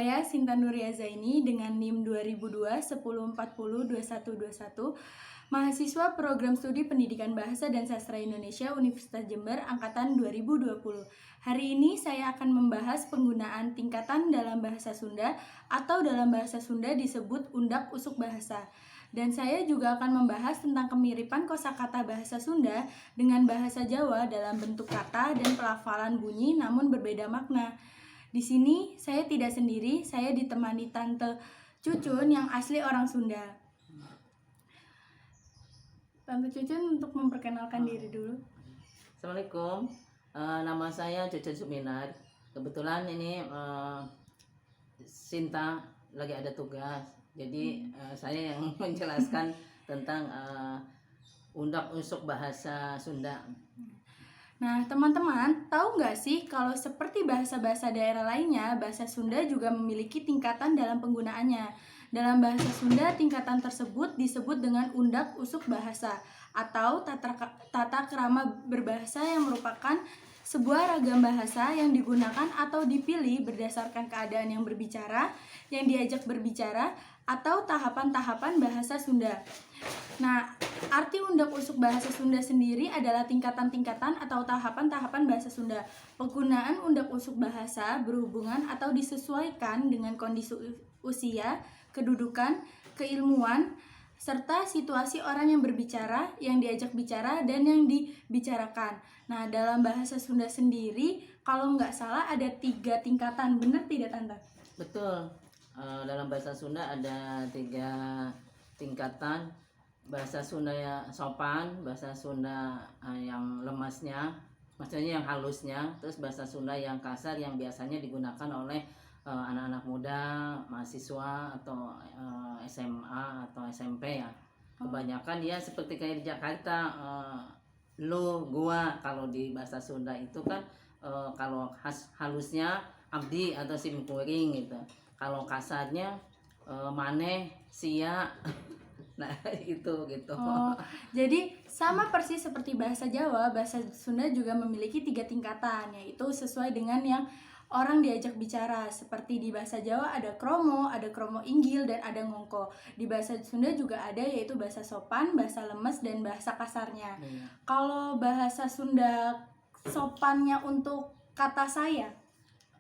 saya Sinta Nuria Zaini dengan NIM 2002 1040 2121, mahasiswa Program Studi Pendidikan Bahasa dan Sastra Indonesia Universitas Jember angkatan 2020. Hari ini saya akan membahas penggunaan tingkatan dalam bahasa Sunda atau dalam bahasa Sunda disebut undak usuk bahasa. Dan saya juga akan membahas tentang kemiripan kosakata bahasa Sunda dengan bahasa Jawa dalam bentuk kata dan pelafalan bunyi namun berbeda makna. Di sini saya tidak sendiri, saya ditemani Tante Cucun yang asli orang Sunda. Tante Cucun untuk memperkenalkan diri dulu. Assalamualaikum, nama saya Cucun Suminar. Kebetulan ini Sinta lagi ada tugas, jadi saya yang menjelaskan tentang undak usuk bahasa Sunda. Nah, teman-teman, tahu nggak sih kalau seperti bahasa-bahasa daerah lainnya, bahasa Sunda juga memiliki tingkatan dalam penggunaannya. Dalam bahasa Sunda, tingkatan tersebut disebut dengan undak usuk bahasa atau tata krama berbahasa yang merupakan sebuah ragam bahasa yang digunakan atau dipilih berdasarkan keadaan yang berbicara, yang diajak berbicara, atau tahapan-tahapan bahasa Sunda. Nah, arti undak usuk bahasa Sunda sendiri adalah tingkatan-tingkatan atau tahapan-tahapan bahasa Sunda. Penggunaan undak usuk bahasa berhubungan atau disesuaikan dengan kondisi usia, kedudukan, keilmuan, serta situasi orang yang berbicara, yang diajak bicara, dan yang dibicarakan. Nah, dalam bahasa Sunda sendiri, kalau nggak salah ada 3 tingkatan, benar tidak Tante? Betul, dalam bahasa Sunda ada 3 tingkatan. Bahasa Sunda yang sopan, bahasa Sunda yang lemasnya, maksudnya yang halusnya, terus bahasa Sunda yang kasar yang biasanya digunakan oleh anak-anak muda, mahasiswa atau SMA atau SMP ya. Kebanyakan dia seperti kayak di Jakarta, lu, gua. Kalau di bahasa Sunda itu kan kalau halusnya abdi atau simkuring gitu. Kalau kasarnya maneh, sia. Nah itu gitu. Oh, jadi sama persis seperti bahasa Jawa, bahasa Sunda juga memiliki 3 tingkatan, yaitu sesuai dengan yang orang diajak bicara. Seperti di bahasa Jawa ada kromo inggil, dan ada ngongko. Di bahasa Sunda juga ada, yaitu bahasa sopan, bahasa lemes, dan bahasa kasarnya. Kalau bahasa Sunda sopannya untuk kata saya?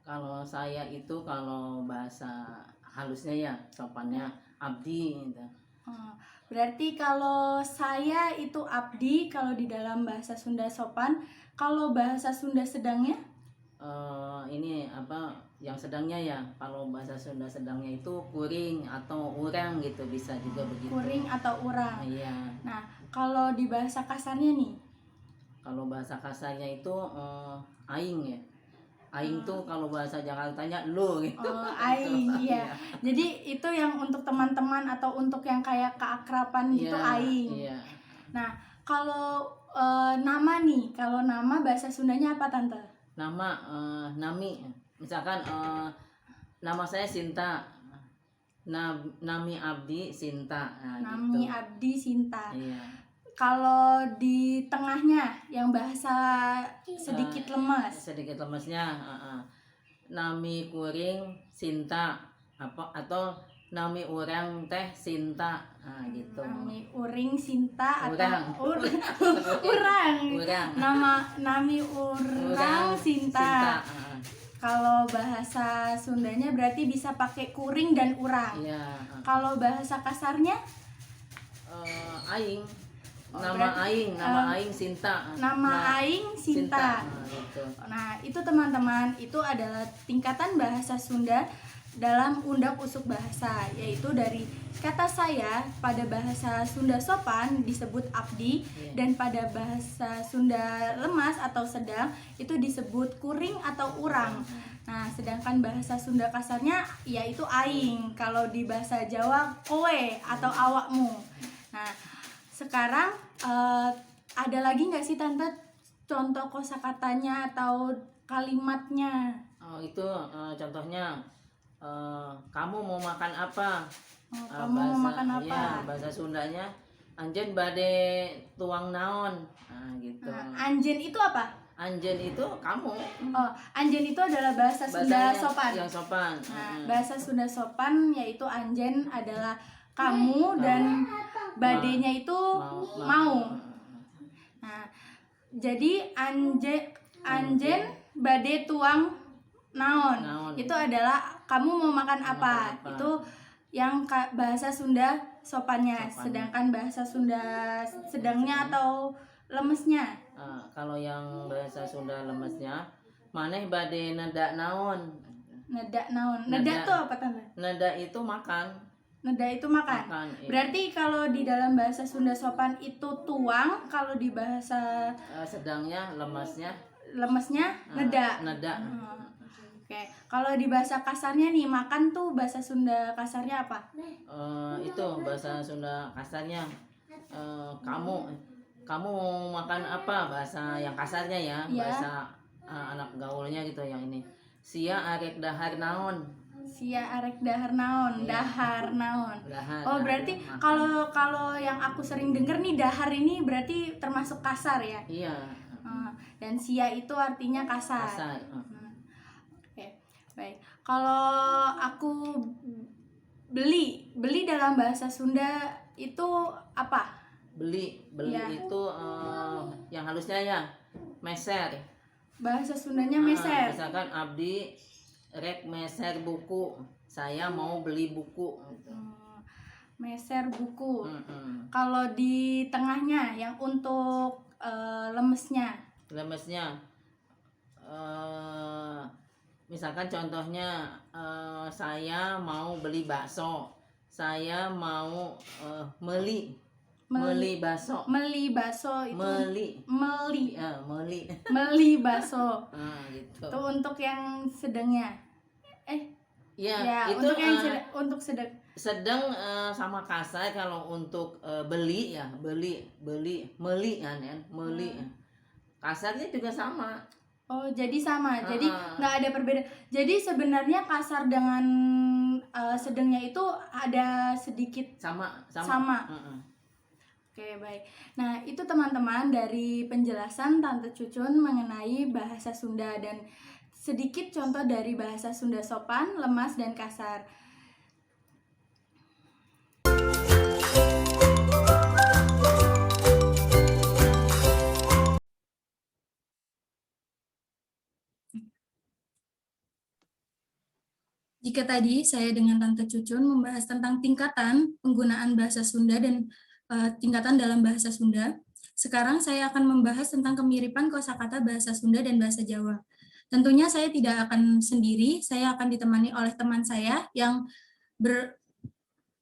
Kalau saya itu kalau bahasa halusnya ya sopannya abdi gitu. Berarti kalau saya itu abdi kalau di dalam bahasa Sunda sopan. Kalau bahasa Sunda sedangnya? Ini apa yang sedangnya ya? Kalau bahasa Sunda sedangnya itu kuring atau urang gitu, bisa juga begitu. Kuring atau urang. Iya. Nah, kalau di bahasa kasarnya nih? Kalau bahasa kasarnya itu aing ya. Aing tuh kalau bahasa Jakartanya lu gitu. Oh, aing, iya. Jadi itu yang untuk teman-teman atau untuk yang kayak keakraban gitu, aing. Iya. Nah, kalau nama nih, kalau nama bahasa Sundanya apa Tante? Nama nami. Misalkan nama saya Sinta. Nami abdi Sinta. Nah, Nami gitu. abdi Sinta. Iya. Kalau di tengahnya yang bahasa sedikit lemas. Sedikit lemesnya nami kuring Sinta atau nami urang teh Sinta. Nah, gitu. Nami uring Sinta Urang. atau urang. Nami urang Sinta. Kalau bahasa Sundanya berarti bisa pakai kuring dan urang. Iya. Kalau bahasa kasarnya aing. Nama Aing Sinta. Nama aing Sinta. Gitu. Nah, itu teman-teman, itu adalah tingkatan bahasa Sunda dalam undak usuk bahasa, yaitu dari kata saya pada bahasa Sunda sopan disebut abdi, dan pada bahasa Sunda lemas atau sedang itu disebut kuring atau urang. Nah, sedangkan bahasa Sunda kasarnya yaitu aing. Kalau di bahasa Jawa kowe atau awakmu. Nah, sekarang ada lagi nggak sih Tante contoh kosakatanya atau kalimatnya? Oh, itu contohnya kamu mau makan apa? Kamu mau makan apa? Ya, bahasa Sundanya anjen bade tuang naon. Nah, gitu. Nah, anjen itu apa? Anjen itu kamu. Oh, anjen itu adalah bahasa Sunda Bahasanya sopan. yang sopan. Nah, bahasa Sunda sopan yaitu anjen adalah kamu dan badenya itu mau. Nah, jadi anjen bade tuang naon. Naon. Itu adalah kamu mau makan apa. apa. Itu yang bahasa Sunda sopannya. Sopan. Sedangkan bahasa Sunda sedangnya atau lemesnya. Kalau yang bahasa Sunda lemesnya, maneh bade neda naon. Neda naon. Neda tuh apa tanda? Neda itu makan. Neda itu makan. Iya. Berarti kalau di dalam bahasa Sunda sopan itu tuang, kalau di bahasa sedangnya lemesnya neda. Neda. Oke. Kalau di bahasa kasarnya nih, makan tuh bahasa Sunda kasarnya apa? Itu bahasa Sunda kasarnya kamu mau makan apa, bahasa yang kasarnya ya, bahasa anak gaulnya gitu yang ini. Sia arek dahar naon. Sia arek dahar naon, dahar naon. Oh, berarti dahar. kalau yang aku sering denger nih, dahar ini berarti termasuk kasar ya? Iya. Dan sia itu artinya kasar. Kasar. Oke, baik. Kalau aku beli dalam bahasa Sunda itu apa? Beli ya. Itu yang halusnya ya meser. Bahasa Sundanya meser. Misalkan abdi rek meser buku, saya mau beli buku. Meser buku. Kalau di tengahnya yang untuk lemesnya misalkan contohnya saya mau beli bakso, saya mau meli bakso. Meli bakso itu meli bakso. Gitu. Itu untuk yang sedangnya. Ya, itu untuk yang untuk sedang sama kasar. Kalau untuk beli ya meli kan ya, meli. Kasarnya juga sama. Oh, jadi sama. Jadi nggak ada perbedaan. Jadi sebenarnya kasar dengan sedangnya itu ada sedikit sama. Oke, baik. Nah, itu teman-teman dari penjelasan Tante Cucun mengenai bahasa Sunda dan sedikit contoh dari bahasa Sunda sopan, lemas, dan kasar. Jika tadi saya dengan Tante Cucun membahas tentang tingkatan penggunaan bahasa Sunda dan tingkatan dalam bahasa Sunda, sekarang saya akan membahas tentang kemiripan kosakata bahasa Sunda dan bahasa Jawa. Tentunya saya tidak akan sendiri, saya akan ditemani oleh teman saya yang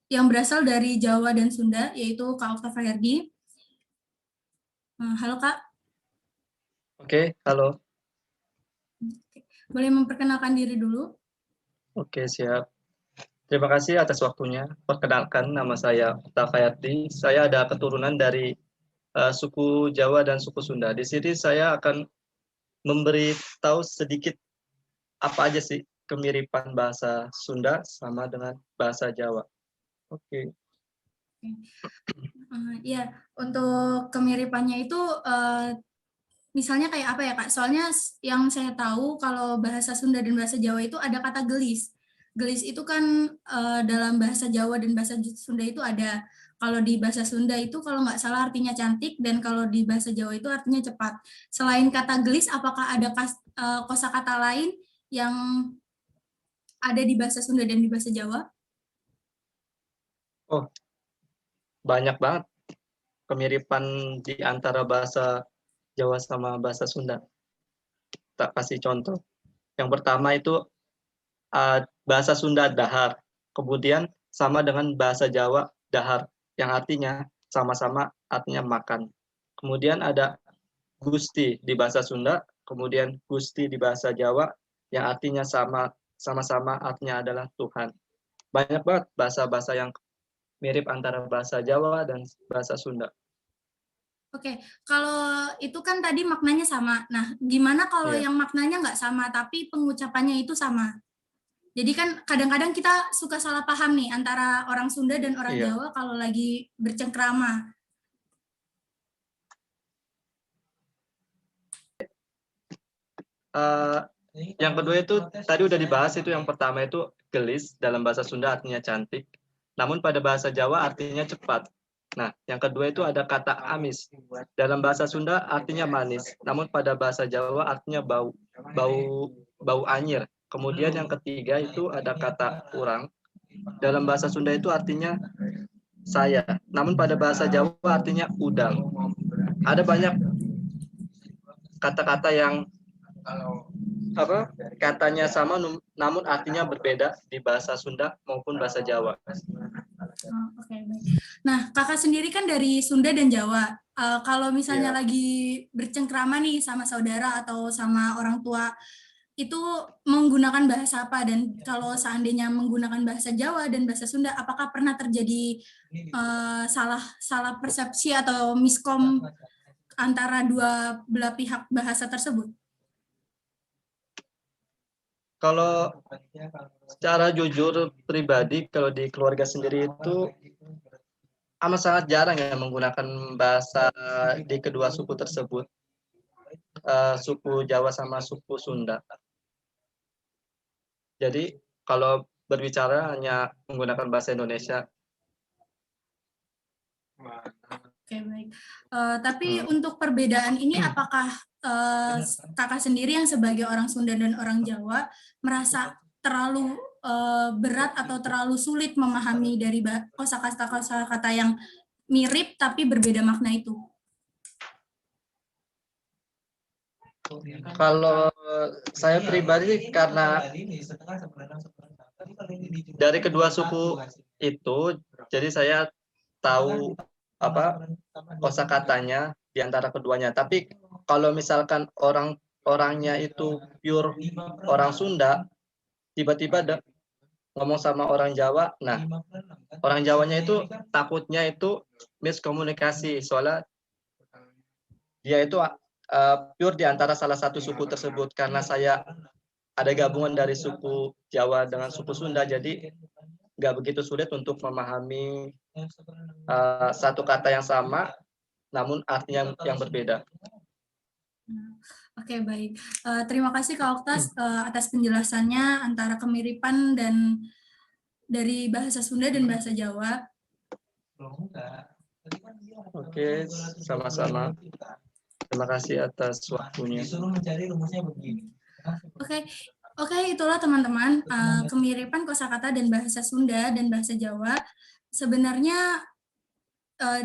berasal dari Jawa dan Sunda, yaitu Kak Okta Fayardi. Halo Kak. Oke, halo. Boleh memperkenalkan diri dulu? Oke, siap. Terima kasih atas waktunya. Perkenalkan, nama saya Okta Fayardi. Saya ada keturunan dari suku Jawa dan suku Sunda. Di sini saya akan memberitahu sedikit apa aja sih kemiripan bahasa Sunda sama dengan bahasa Jawa. Oke. Ya, untuk kemiripannya itu misalnya kayak apa ya Kak? Soalnya yang saya tahu kalau bahasa Sunda dan bahasa Jawa itu ada kata gelis. Gelis itu kan dalam bahasa Jawa dan bahasa Sunda itu ada. Kalau di bahasa Sunda itu kalau nggak salah artinya cantik, dan kalau di bahasa Jawa itu artinya cepat. Selain kata gelis, apakah ada kosakata lain yang ada di bahasa Sunda dan di bahasa Jawa? Oh, banyak banget kemiripan di antara bahasa Jawa sama bahasa Sunda. Tak kasih contoh. Yang pertama itu bahasa Sunda dahar, kemudian sama dengan bahasa Jawa dahar, yang artinya sama-sama artinya makan. Kemudian ada Gusti di bahasa Sunda, kemudian Gusti di bahasa Jawa, yang artinya sama-sama artinya adalah Tuhan. Banyak banget bahasa-bahasa yang mirip antara bahasa Jawa dan bahasa Sunda. Oke, kalau itu kan tadi maknanya sama. Nah, gimana kalau yang maknanya nggak sama, tapi pengucapannya itu sama? Jadi kan kadang-kadang kita suka salah paham nih antara orang Sunda dan orang Jawa kalau lagi bercengkrama. Eh, yang kedua itu tadi udah dibahas, itu yang pertama itu gelis, dalam bahasa Sunda artinya cantik, namun pada bahasa Jawa artinya cepat. Nah, yang kedua itu ada kata amis. Dalam bahasa Sunda artinya manis, namun pada bahasa Jawa artinya bau, bau anyir. Kemudian yang ketiga itu ada kata urang. Dalam bahasa Sunda itu artinya saya, namun pada bahasa Jawa artinya udang. Ada banyak kata-kata yang katanya sama namun artinya berbeda di bahasa Sunda maupun bahasa Jawa. Oh, oke, baik. Nah, kakak sendiri kan dari Sunda dan Jawa. Kalau misalnya Iya. lagi bercengkrama nih sama saudara atau sama orang tua, itu menggunakan bahasa apa? Dan kalau seandainya menggunakan bahasa Jawa dan bahasa Sunda, apakah pernah terjadi salah persepsi atau miskom antara dua belah pihak bahasa tersebut? Kalau secara jujur pribadi, kalau di keluarga sendiri itu amat sangat jarang ya menggunakan bahasa di kedua suku tersebut, suku Jawa sama suku Sunda. Jadi kalau berbicara hanya menggunakan bahasa Indonesia. Oke, baik. Tapi untuk perbedaan ini, apakah kakak sendiri yang sebagai orang Sunda dan orang Jawa merasa terlalu berat atau terlalu sulit memahami dari kosakata yang mirip tapi berbeda makna itu? Kalau saya pribadi karena dari kedua suku itu, jadi saya tahu kosakatanya di antara keduanya. Tapi kalau misalkan orangnya itu pure orang Sunda, tiba-tiba ngomong sama orang Jawa, nah orang Jawanya itu takutnya itu miskomunikasi, soalnya dia itu pure di antara salah satu suku tersebut. Karena saya ada gabungan dari suku Jawa dengan suku Sunda, jadi nggak begitu sulit untuk memahami satu kata yang sama, namun artinya yang berbeda. Oke, baik. Terima kasih Kak Oktas atas penjelasannya antara kemiripan dan dari bahasa Sunda dan bahasa Jawa. Oke, sama-sama. Terima kasih atas waktunya. Oke, itulah teman-teman kemiripan kosakata dan bahasa Sunda dan bahasa Jawa. Sebenarnya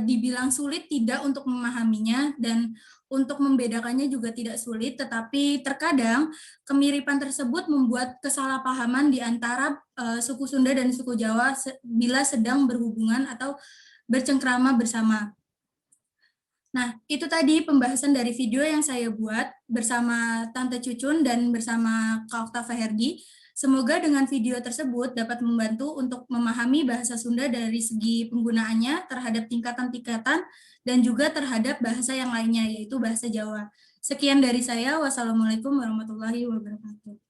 dibilang sulit tidak untuk memahaminya, dan untuk membedakannya juga tidak sulit, tetapi terkadang kemiripan tersebut membuat kesalahpahaman di antara suku Sunda dan suku Jawa bila sedang berhubungan atau bercengkrama bersama. Nah, itu tadi pembahasan dari video yang saya buat bersama Tante Cucun dan bersama Kak Okta Faherdi. Semoga dengan video tersebut dapat membantu untuk memahami bahasa Sunda dari segi penggunaannya terhadap tingkatan-tingkatan dan juga terhadap bahasa yang lainnya, yaitu bahasa Jawa. Sekian dari saya. Wassalamualaikum warahmatullahi wabarakatuh.